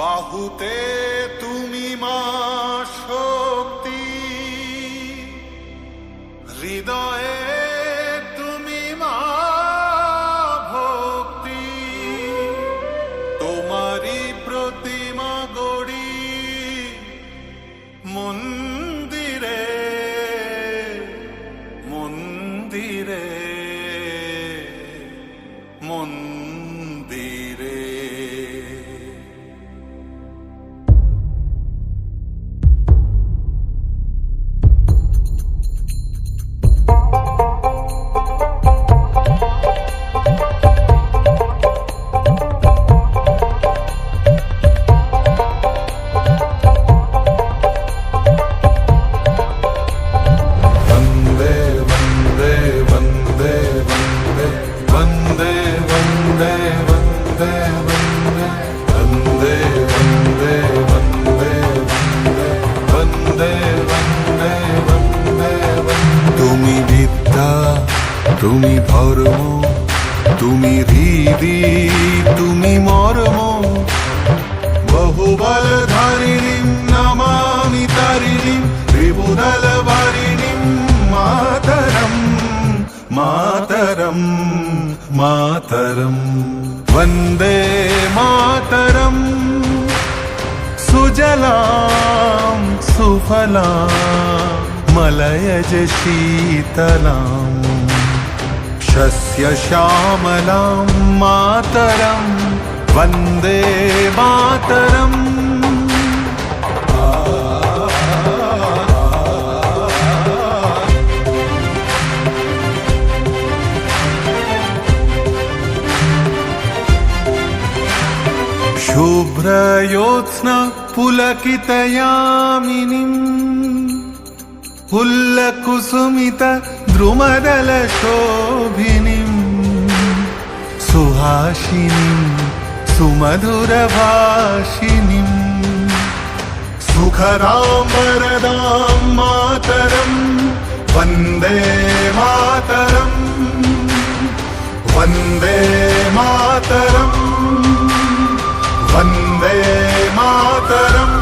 বাহুতে তুমি মা শক্তি, হৃদয়ে তুমি মা ভক্তি। তোমারি প্রতিমা গড়ি মন্দিরে মন্দিরে মন্দিরে। তুমি বিদ্যা, তুমি ধর্ম, তুমি হৃদি, তুমি মর্ম। বহুবলধারিণীম নমামি তারিণীম, ত্রিভুদলবারিণীম মাতরম মাতরম মাতরম। वन्दे मातरम। सुजलां सुफलां मलयज शीतलां, शस्यश्यामलां मातरं वन्दे मातरम्। शुभ्रयोत्स्ना पुलकितयामिनीं, पुल्लकुसुमित द्रुमदलशोभिनीं, सुहासिनीं सुमधुरभाषिणीं, सुखदां वरदां मातरं वन्दे मातरं वन्दे मातरम् वन्दे मातरम्।